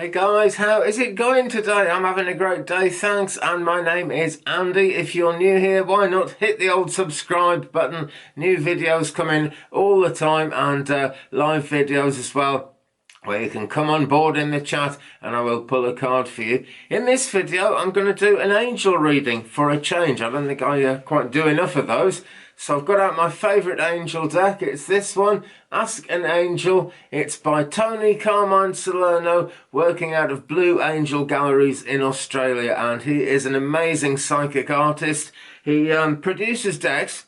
Hey guys, how is it going today? I'm having a great day, thanks, and my name is Andy. If you're new here, why not hit the old subscribe button? New videos coming all the time, and live videos as well, where you can come on board in the chat and I will pull a card for you. In this video, I'm going to do an angel reading for a change. I don't think I quite do enough of those. So I've got out my favourite angel deck. It's this one, Ask an Angel. It's by Tony Carmine Salerno, working out of Blue Angel Galleries in Australia. And he is an amazing psychic artist. He produces decks,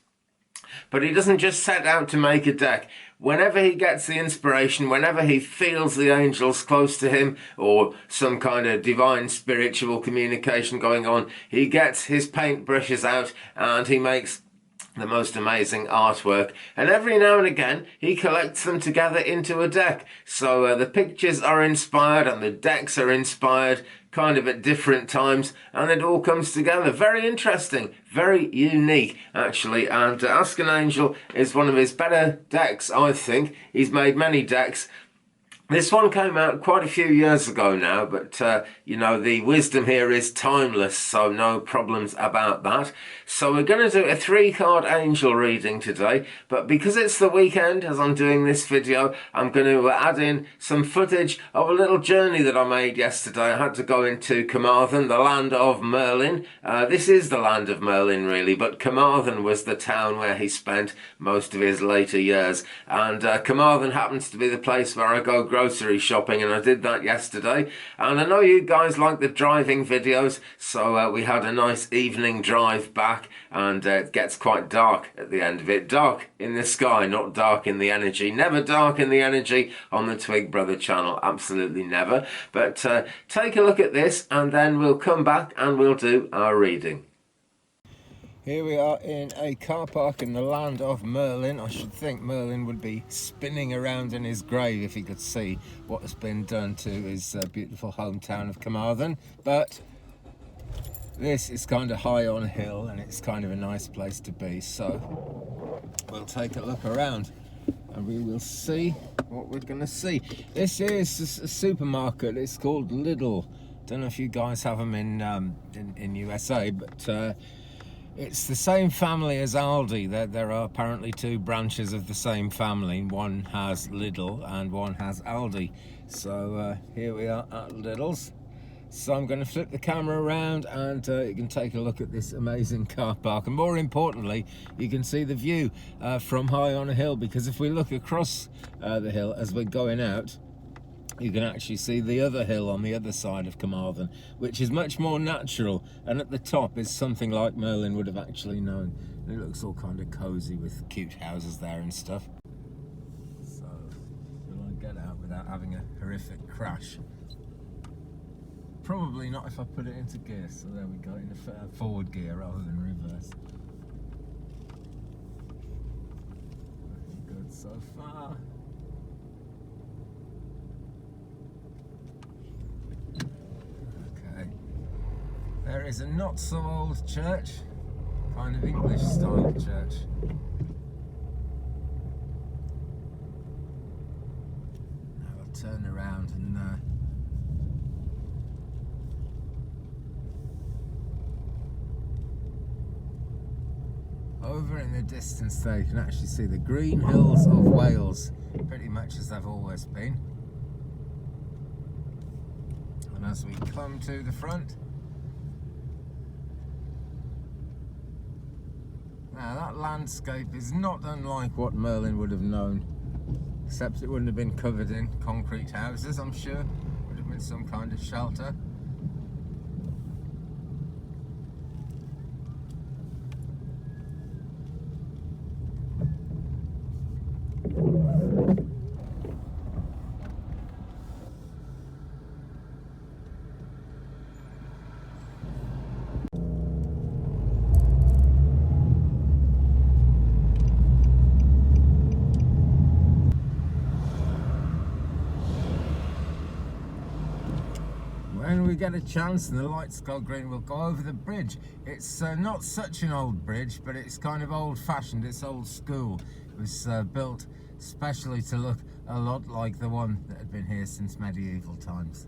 but he doesn't just set out to make a deck. Whenever he gets the inspiration, whenever he feels the angels close to him or some kind of divine spiritual communication going on, he gets his paintbrushes out and he makes the most amazing artwork, and every now and again he collects them together into a deck. So the pictures are inspired and the decks are inspired kind of at different times, and it all comes together. Very interesting, very unique actually, and Ask an Angel is one of his better decks, I think. He's made many decks. This one came out quite a few years ago now, but, you know, the wisdom here is timeless, so no problems about that. So we're going to do a 3-card angel reading today, but because it's the weekend, as I'm doing this video, I'm going to add in some footage of a little journey that I made yesterday. I had to go into Carmarthen, the land of Merlin. This is the land of Merlin, really, but Carmarthen was the town where he spent most of his later years. And Carmarthen happens to be the place where I go grocery shopping, and I did that yesterday. And I know you guys like the driving videos, so we had a nice evening drive back, and it gets quite dark at the end of it. Dark in the sky, not dark in the energy. Never dark in the energy on the Twig Brother channel, absolutely never. But take a look at this and then we'll come back and we'll do our reading. Here we are in a car park in the land of Merlin. I should think Merlin would be spinning around in his grave if he could see what has been done to his beautiful hometown of Carmarthen. But this is kind of high on a hill and it's kind of a nice place to be. So we'll take a look around and we will see what we're going to see. This is a supermarket. It's called Lidl. Don't know if you guys have them in USA, but it's the same family as Aldi. There are apparently 2 branches of the same family. One has Lidl and one has Aldi. So here we are at Lidl's. So I'm going to flip the camera around and you can take a look at this amazing car park. And more importantly, you can see the view from high on a hill, because if we look across the hill as we're going out, you can actually see the other hill on the other side of Carmarthen, which is much more natural, and at the top is something like Merlin would have actually known. And it looks all kind of cosy with cute houses there and stuff. So will I get out without having a horrific crash? Probably not if I put it into gear. So there we go, in a forward gear rather than reverse. Looking good so far. There is a not so old church, kind of English style church. Now I'll turn around and over in the distance there you can actually see the green hills of Wales, pretty much as they've always been. And as we come to the front, now that landscape is not unlike what Merlin would have known, except it wouldn't have been covered in concrete houses, I'm sure. It would have been some kind of shelter. When we get a chance and the lights go green, we'll go over the bridge. It's not such an old bridge, but it's kind of old-fashioned. It's old school. It was built especially to look a lot like the one that had been here since medieval times.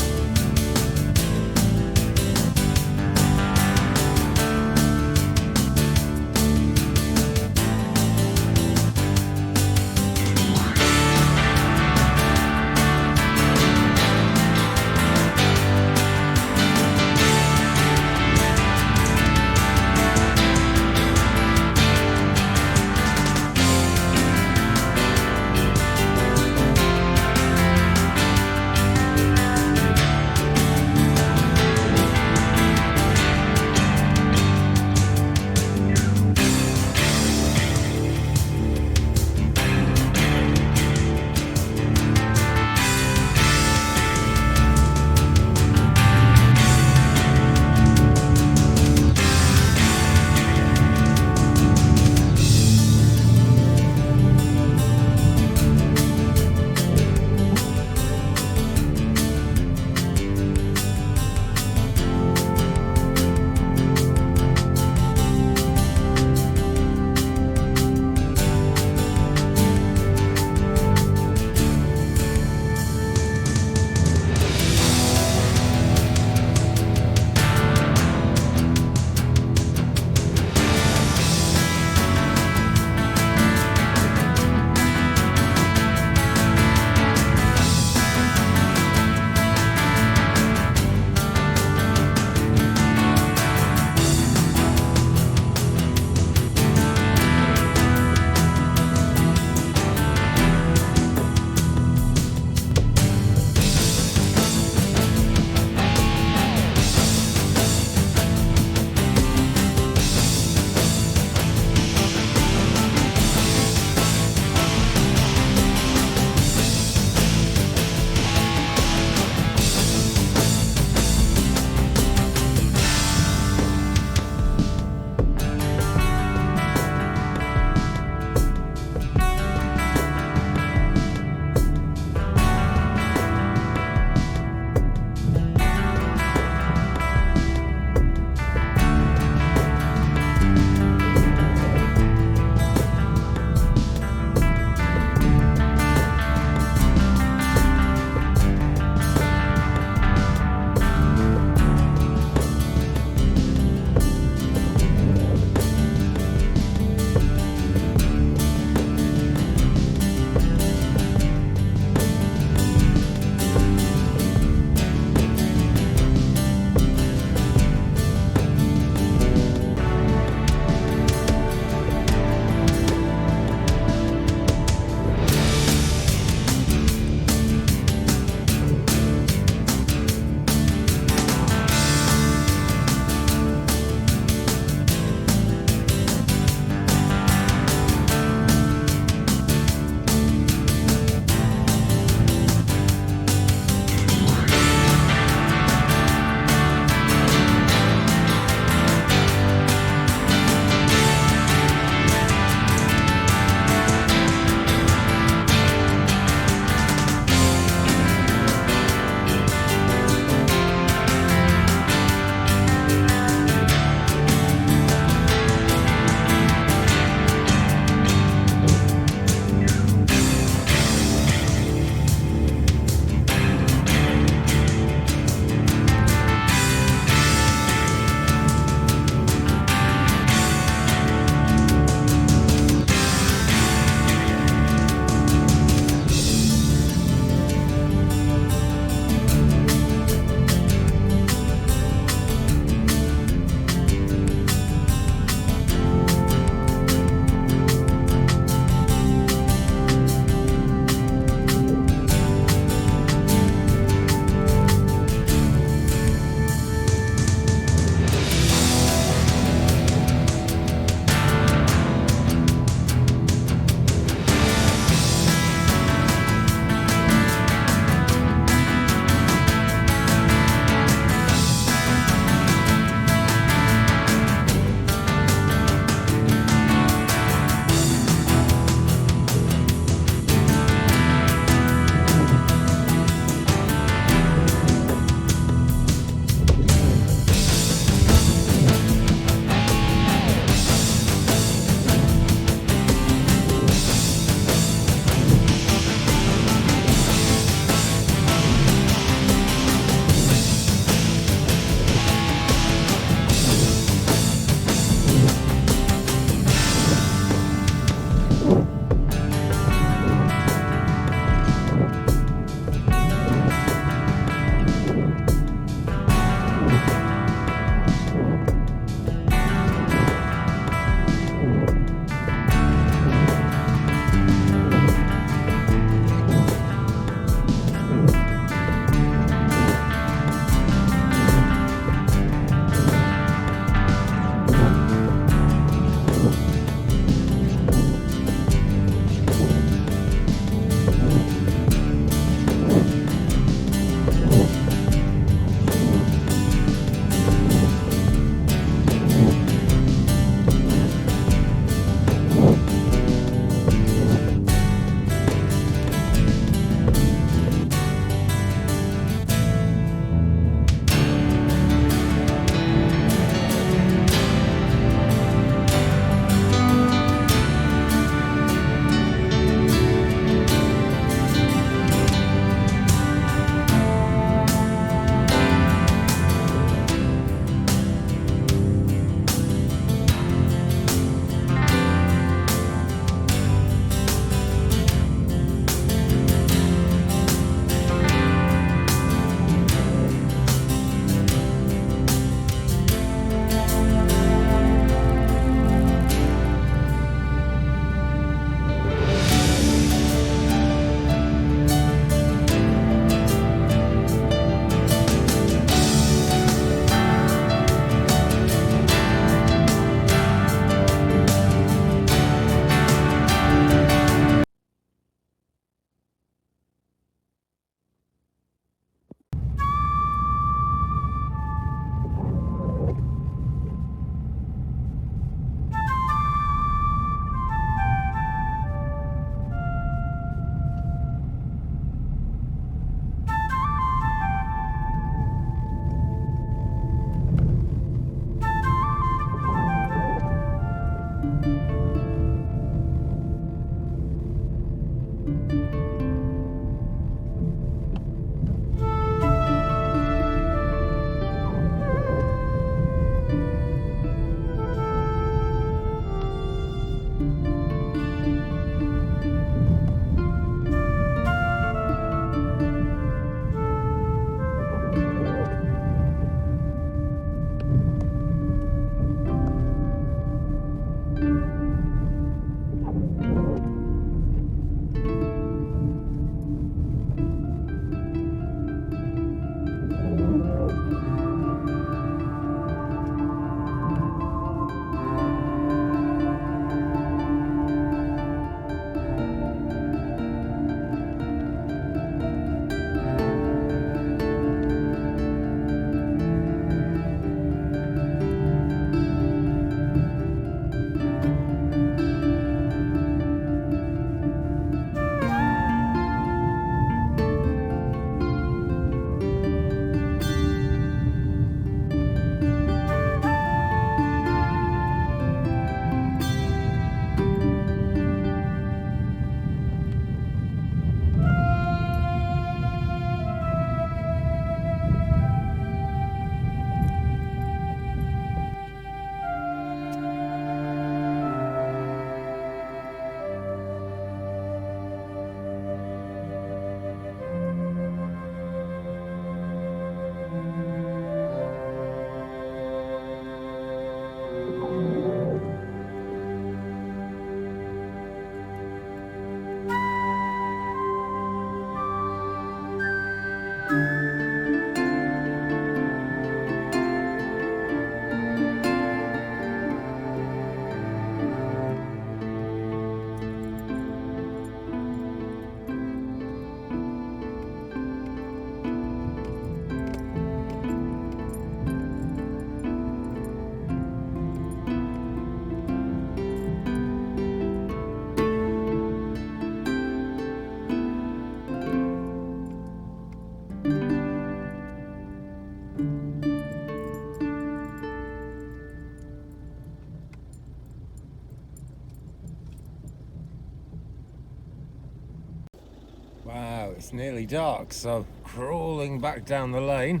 Wow, it's nearly dark, so crawling back down the lane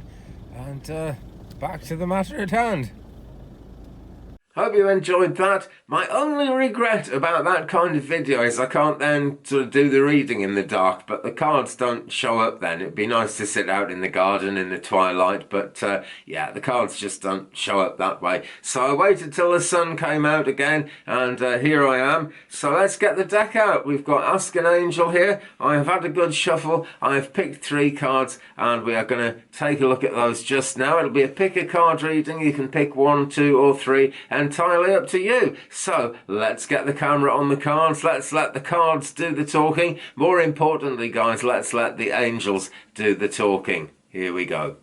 and back to the matter at hand. Hope you enjoyed that. My only regret about that kind of video is I can't then sort of do the reading in the dark, but the cards don't show up then. It'd be nice to sit out in the garden in the twilight, but yeah, the cards just don't show up that way. So I waited till the sun came out again, and here I am. So let's get the deck out. We've got Ask an Angel here. I have had a good shuffle. I have picked 3 cards, and we are going to take a look at those just now. It'll be a pick a card reading. You can pick 1, 2, or 3. Entirely up to you. So let's get the camera on the cards. Let's let the cards do the talking. More importantly, guys, let's let the angels do the talking. Here we go.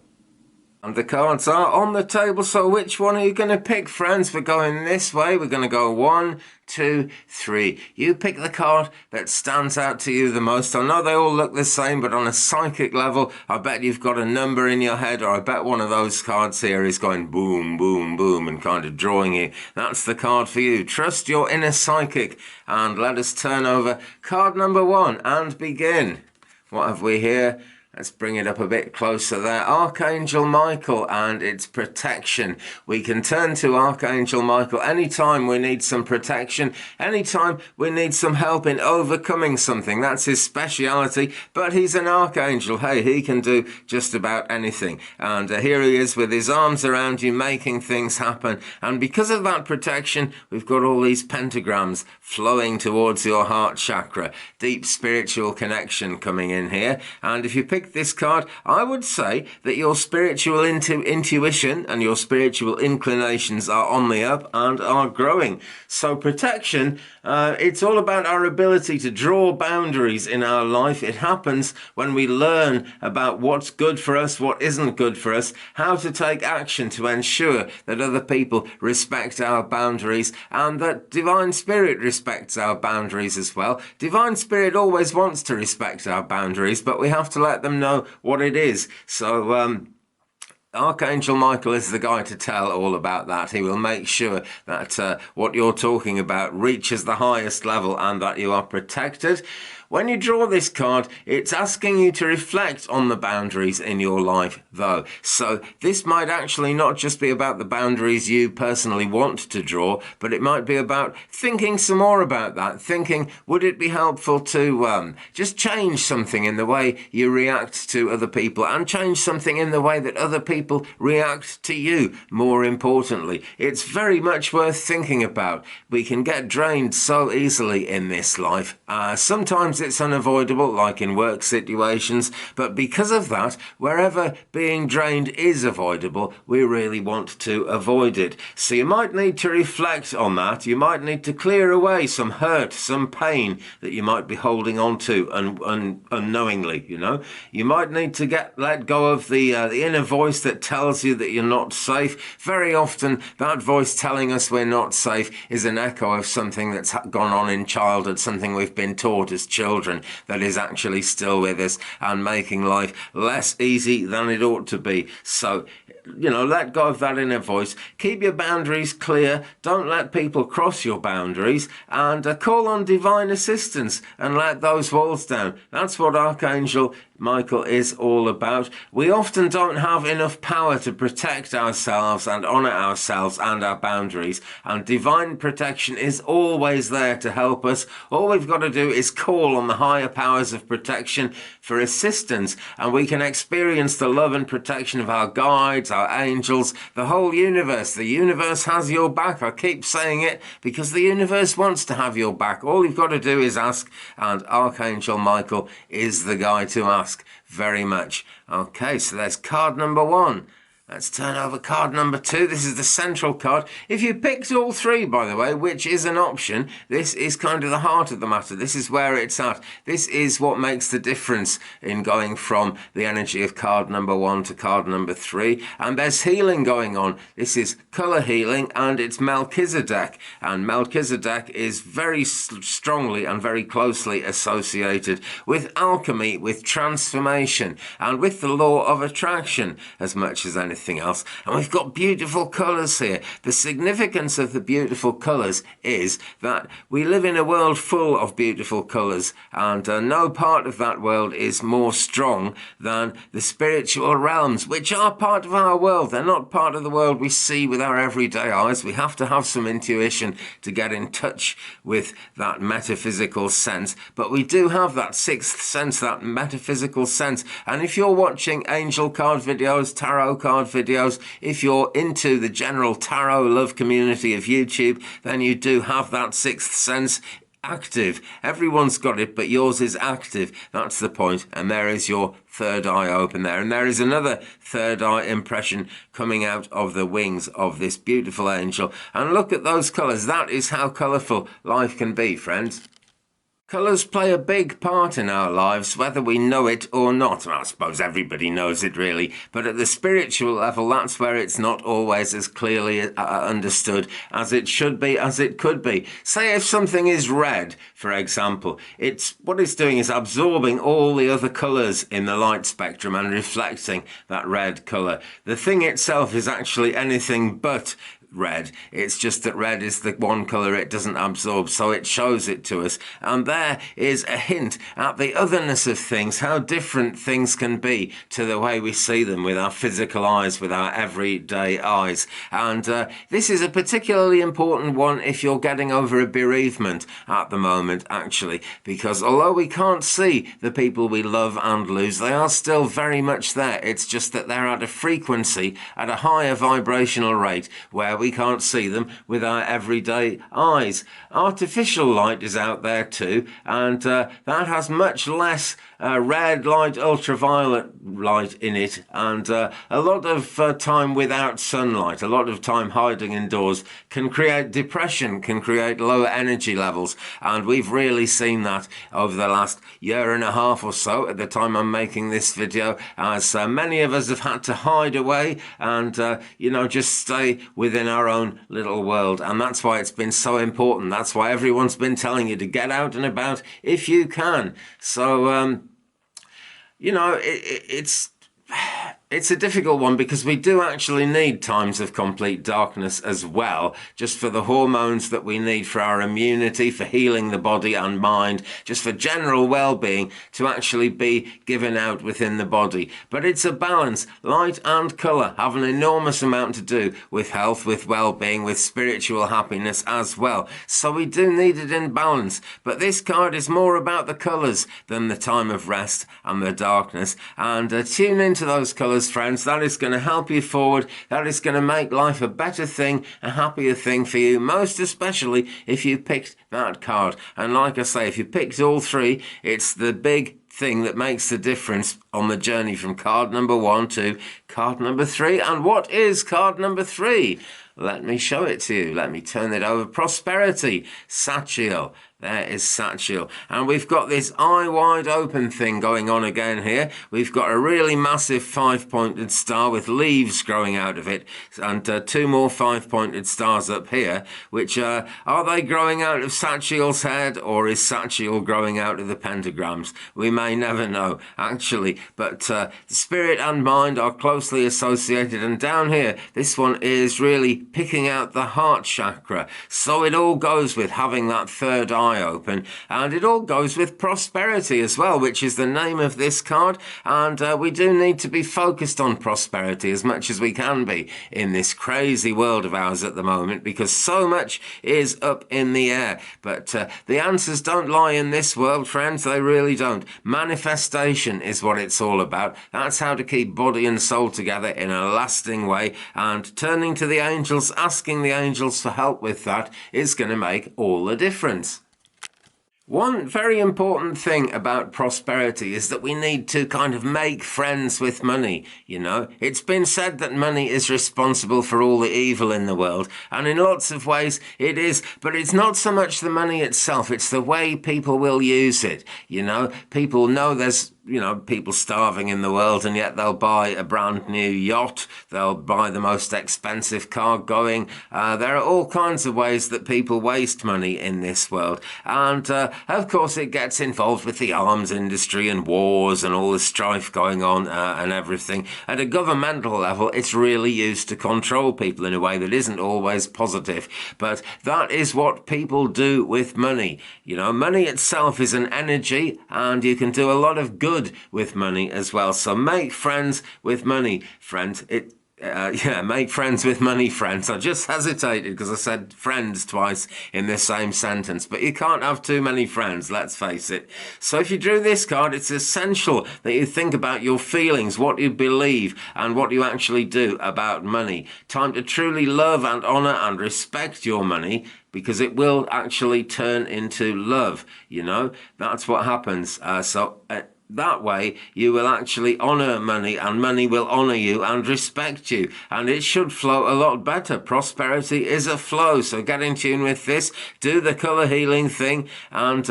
And the cards are on the table, so which one are you going to pick, friends? We're going this way. We're going to go 1, 2, 3. You pick the card that stands out to you the most. I know they all look the same, but on a psychic level, I bet you've got a number in your head, or I bet one of those cards here is going boom, boom, boom, and kind of drawing you. That's the card for you. Trust your inner psychic, and let us turn over card number 1 and begin. What have we here? Let's bring it up a bit closer there. Archangel Michael and its protection. We can turn to Archangel Michael anytime we need some protection, anytime we need some help in overcoming something. That's his speciality, but he's an archangel. Hey, he can do just about anything. And here he is with his arms around you, making things happen. And because of that protection, we've got all these pentagrams flowing towards your heart chakra. Deep spiritual connection coming in here. And if you pick this card, I would say that your spiritual intuition and your spiritual inclinations are on the up and are growing. So protection, it's all about our ability to draw boundaries in our life. It happens when we learn about what's good for us, what isn't good for us, how to take action to ensure that other people respect our boundaries and that Divine Spirit respects our boundaries as well. Divine Spirit always wants to respect our boundaries, but we have to let them know what it is. So Archangel Michael is the guy to tell all about that. He will make sure that what you're talking about reaches the highest level and that you are protected. When you draw this card, it's asking you to reflect on the boundaries in your life, though. So this might actually not just be about the boundaries you personally want to draw, but it might be about thinking some more about that. Thinking, would it be helpful to just change something in the way you react to other people and change something in the way that other people react to you, more importantly. It's very much worth thinking about. We can get drained so easily in this life. Sometimes it's unavoidable, like in work situations, but because of that, wherever being drained is avoidable, we really want to avoid it. So you might need to reflect on that. You might need to clear away some hurt, some pain that you might be holding on to unknowingly, you know. You might need to let go of the inner voice that tells you that you're not safe. Very often, that voice telling us we're not safe is an echo of something that's gone on in childhood, something we've been taught as children that is actually still with us and making life less easy than it ought to be. So, you know, let go of that inner voice. Keep your boundaries clear. Don't let people cross your boundaries, and call on divine assistance and let those walls down. That's what Archangel Michael is all about. We often don't have enough power to protect ourselves and honor ourselves and our boundaries, and divine protection is always there to help us. All we've got to do is call on the higher powers of protection for assistance, and we can experience the love and protection of our guides, our angels, the whole universe. The universe has your back. I keep saying it because the universe wants to have your back. All you've got to do is ask, and Archangel Michael is the guy to ask. Very much. Okay, so there's card number 1. Let's turn over card number 2. This is the central card. If you picked all 3, by the way, which is an option, this is kind of the heart of the matter. This is where it's at. This is what makes the difference in going from the energy of card number 1 to card number 3. And there's healing going on. This is colour healing, and it's Melchizedek. And Melchizedek is very strongly and very closely associated with alchemy, with transformation, and with the law of attraction as much as anything everything else. And we've got beautiful colours here. The significance of the beautiful colours is that we live in a world full of beautiful colours, and no part of that world is more strong than the spiritual realms, which are part of our world. They're not part of the world we see with our everyday eyes. We have to have some intuition to get in touch with that metaphysical sense, but we do have that sixth sense, that metaphysical sense. And if you're watching angel card videos, tarot card videos, if you're into the general tarot love community of YouTube, then you do have that sixth sense active. Everyone's got it, but yours is active. That's the point. And there is your third eye open there. And there is another third eye impression coming out of the wings of this beautiful angel. And look at those colours. That is how colourful life can be, friends. Colours play a big part in our lives, whether we know it or not. And I suppose everybody knows it, really. But at the spiritual level, that's where it's not always as clearly understood as it should be, as it could be. Say if something is red, for example, what it's doing is absorbing all the other colours in the light spectrum and reflecting that red colour. The thing itself is actually anything but red. It's just that red is the one colour it doesn't absorb, so it shows it to us. And there is a hint at the otherness of things, how different things can be to the way we see them with our physical eyes, with our everyday eyes. And this is a particularly important one if you're getting over a bereavement at the moment, actually, because although we can't see the people we love and lose, they are still very much there. It's just that they're at a frequency, at a higher vibrational rate, where we can't see them with our everyday eyes. Artificial light is out there too, and that has much less red light, ultraviolet light in it, and a lot of time without sunlight, a lot of time hiding indoors can create depression, can create lower energy levels, and we've really seen that over the last year and a half or so at the time I'm making this video, as many of us have had to hide away and just stay within our own little world. And that's why it's been so important. That's why everyone's been telling you to get out and about if you can. So it's a difficult one, because we do actually need times of complete darkness as well, just for the hormones that we need for our immunity, for healing the body and mind, just for general well-being to actually be given out within the body. But it's a balance. Light and colour have an enormous amount to do with health, with well-being, with spiritual happiness as well. So we do need it in balance. But this card is more about the colours than the time of rest and the darkness. And tune into those colours, friends. That is going to help you forward. That is going to make life a better thing, a happier thing for you, most especially if you picked that card. And like I say, if you picked all three, it's the big thing that makes the difference on the journey from card number 1 to card number 3. And what is card number 3? Let me show it to you. Let me turn it over. Prosperity, Sachiel. There is Sachiel. And we've got this eye wide open thing going on again here. We've got a really massive 5-pointed star with leaves growing out of it. And 2 more 5-pointed stars up here, which are they growing out of Sachiel's head, or is Sachiel growing out of the pentagrams? We may never know, actually. But the spirit and mind are closely associated. And down here, this one is really picking out the heart chakra. So it all goes with having that third eye open, and it all goes with prosperity as well, which is the name of this card. And we do need to be focused on prosperity as much as we can be in this crazy world of ours at the moment, because so much is up in the air. But the answers don't lie in this world, friends. They really don't. Manifestation is what it's all about. That's how to keep body and soul together in a lasting way, and turning to the angels, asking the angels for help with that, is going to make all the difference. One very important thing about prosperity is that we need to kind of make friends with money, It's been said that money is responsible for all the evil in the world, and in lots of ways it is, but it's not so much the money itself, it's the way people will use it, People know there's people starving in the world, and yet they'll buy a brand new yacht, they'll buy the most expensive car going. There are all kinds of ways that people waste money in this world, and of course it gets involved with the arms industry and wars and all the strife going on and everything. At a governmental level, it's really used to control people in a way that isn't always positive, but that is what people do with money. Money itself is an energy, and you can do a lot of good with money as well. So make friends with money, friends. Make friends with money, friends. I just hesitated because I said friends twice in the same sentence, but you can't have too many friends, let's face it. So if you drew this card, it's essential that you think about your feelings, what you believe, and what you actually do about money. Time to truly love and honor and respect your money, because it will actually turn into love. That's what happens. That way, you will actually honour money, and money will honour you and respect you. And it should flow a lot better. Prosperity is a flow. So get in tune with this. Do the colour healing thing, and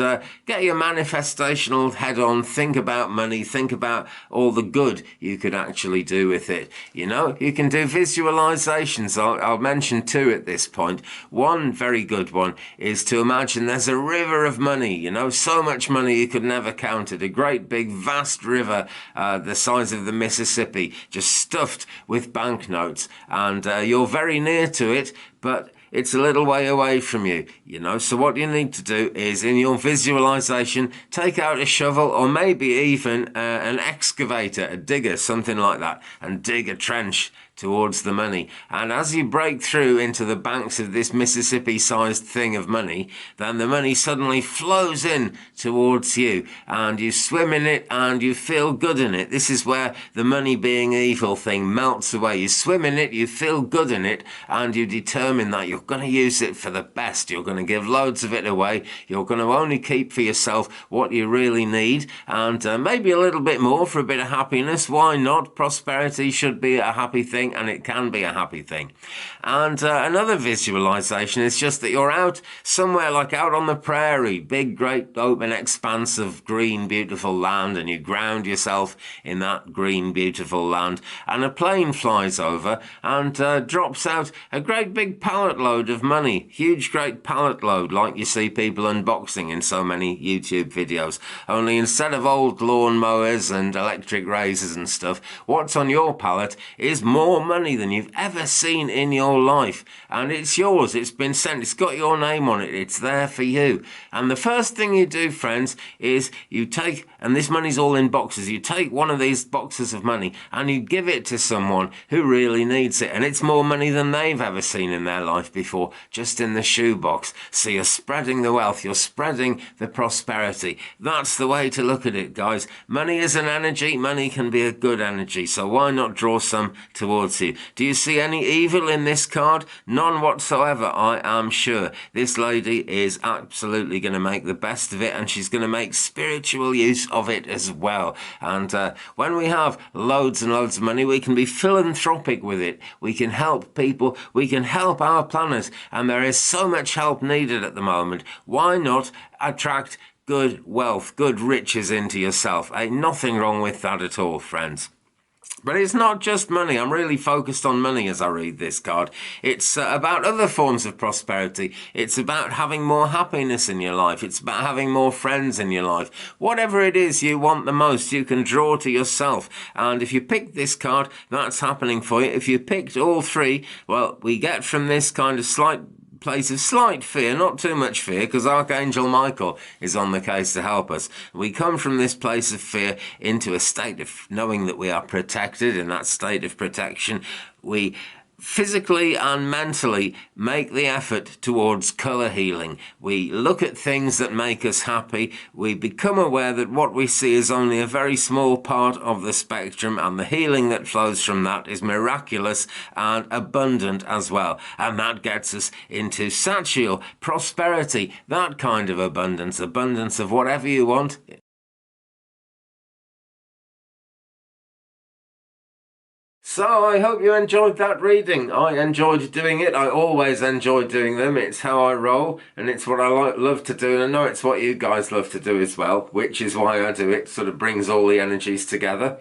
get your manifestational head on. Think about money. Think about all the good you could actually do with it. You can do visualizations. I'll mention two at this point. One very good one is to imagine there's a river of money. So much money you could never count it. A great big vast river the size of the Mississippi, just stuffed with banknotes, and you're very near to it, but it's a little way away from you. So what you need to do is, in your visualization, take out a shovel, or maybe even an excavator, a digger, something like that, and dig a trench towards the money. And as you break through into the banks of this Mississippi-sized thing of money, then the money suddenly flows in towards you, and you swim in it and you feel good in it. This is where the money being evil thing melts away. You swim in it, you feel good in it, and you determine that you're going to use it for the best. You're going to give loads of it away. You're going to only keep for yourself what you really need, and maybe a little bit more for a bit of happiness. Why not? Prosperity should be a happy thing, and it can be a happy thing. And another visualization is just that you're out somewhere, like out on the prairie, big, great, open expanse of green, beautiful land, and you ground yourself in that green, beautiful land, and a plane flies over and drops out a great big pallet load of money, huge, great pallet load, like you see people unboxing in so many YouTube videos. Only instead of old lawn mowers and electric razors and stuff, what's on your pallet is more money than you've ever seen in your life, and it's yours. It's been sent. It's got your name on it. It's there for you. And the first thing you do, friends, is you take, and this money's all in boxes, you take one of these boxes of money and you give it to someone who really needs it, and it's more money than they've ever seen in their life before, just in the shoebox. So you're spreading the wealth, you're spreading the prosperity. That's the way to look at it, guys. Money is an energy. Money can be a good energy, so why not draw some towards you? Do you see any evil in this card? None whatsoever, I am sure. This lady is absolutely going to make the best of it, and she's going to make spiritual use of it as well. And when we have loads and loads of money, we can be philanthropic with it. We can help people. We can help our planet, and there is so much help needed at the moment. Why not attract good wealth, good riches into yourself? Ain't nothing wrong with that at all, friends. But it's not just money. I'm really focused on money as I read this card. It's about other forms of prosperity. It's about having more happiness in your life. It's about having more friends in your life. Whatever it is you want the most, you can draw to yourself. And if you pick this card, that's happening for you. If you picked all three, well, we get from this kind of slight place of slight fear, not too much fear, because Archangel Michael is on the case to help us. We come from this place of fear into a state of knowing that we are protected. In that state of protection, we physically and mentally make the effort towards colour healing. We look at things that make us happy. We become aware that what we see is only a very small part of the spectrum, and the healing that flows from that is miraculous and abundant as well. And that gets us into satchel, prosperity, that kind of abundance of whatever you want. So I hope you enjoyed that reading. I enjoyed doing it. I always enjoy doing them. It's how I roll, and it's what I love to do, and I know it's what you guys love to do as well, which is why I do it. Sort of brings all the energies together.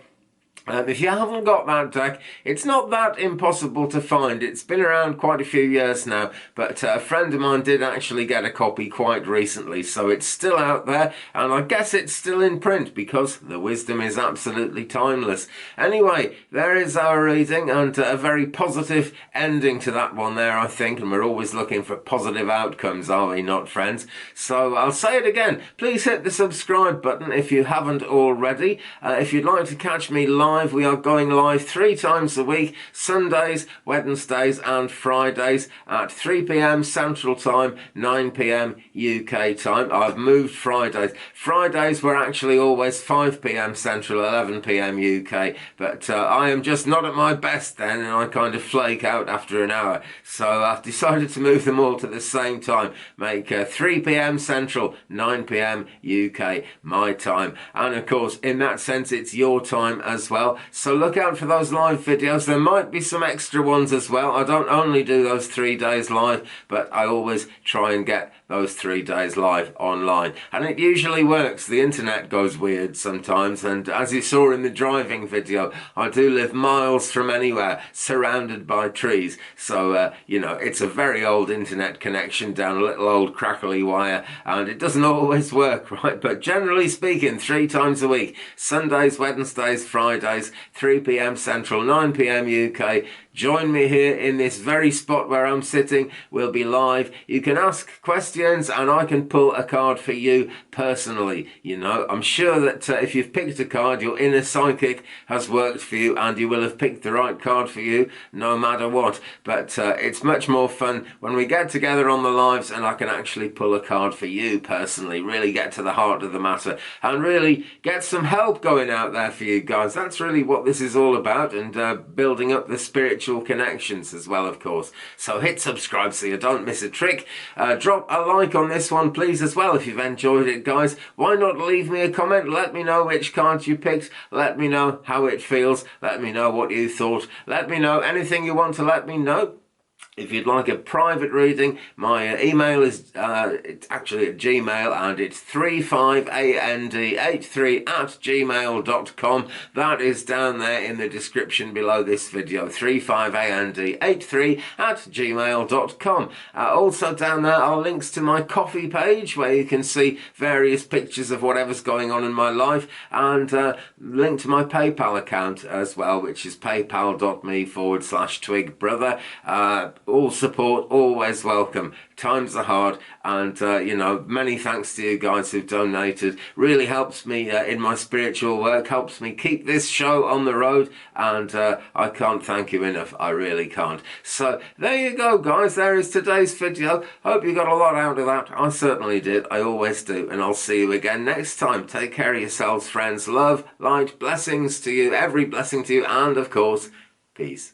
If you haven't got that deck, it's not that impossible to find. It's been around quite a few years now, but a friend of mine did actually get a copy quite recently, so it's still out there, and I guess it's still in print because the wisdom is absolutely timeless. Anyway, there is our reading, and a very positive ending to that one there, I think, and we're always looking for positive outcomes, are we not, friends? So I'll say it again. Please hit the subscribe button if you haven't already. If you'd like to catch me live, we are going live 3 times a week, Sundays, Wednesdays and Fridays at 3 p.m. Central Time, 9 p.m. UK time. I've moved Fridays. Fridays were actually always 5 p.m. Central, 11 p.m. UK, but I am just not at my best then, and I kind of flake out after an hour. So I've decided to move them all to the same time, make 3 p.m. Central, 9 p.m. UK, my time. And of course, in that sense, it's your time as well. So look out for those live videos. There might be some extra ones as well. I don't only do those 3 days live, but I always try and get those 3 days live online. And it usually works. The internet goes weird sometimes. And as you saw in the driving video, I do live miles from anywhere, surrounded by trees. So, it's a very old internet connection down a little old crackly wire. And it doesn't always work, right? But generally speaking, 3 times a week, Sundays, Wednesdays, Fridays, 3 p.m. Central, 9 p.m. UK. Join me here in this very spot where I'm sitting. We'll be live. You can ask questions and I can pull a card for you personally. I'm sure that if you've picked a card, your inner psychic has worked for you and you will have picked the right card for you no matter what. But it's much more fun when we get together on the lives and I can actually pull a card for you personally, really get to the heart of the matter and really get some help going out there for you guys. That's really what this is all about, and building up the spiritual connections as well, of course. So hit subscribe so you don't miss a trick. Drop a like on this one, please, as well, if you've enjoyed it, guys. Why not leave me a comment? Let me know which cards you picked. Let me know how it feels. Let me know what you thought. Let me know anything you want to let me know. If you'd like a private reading, my email is it's actually at Gmail, and it's 35and83@gmail.com. That is down there in the description below this video, 35and83@gmail.com. Also down there are links to my coffee page where you can see various pictures of whatever's going on in my life, and link to my PayPal account as well, which is paypal.me/twigbrother. All support, always welcome. Times are hard, and many thanks to you guys who've donated. Really helps me in my spiritual work, helps me keep this show on the road, and I can't thank you enough. I really can't. So there you go, guys. There is today's video. Hope you got a lot out of that. I certainly did. I always do, and I'll see you again next time. Take care of yourselves, friends. Love, light, blessings to you, every blessing to you, and of course, peace.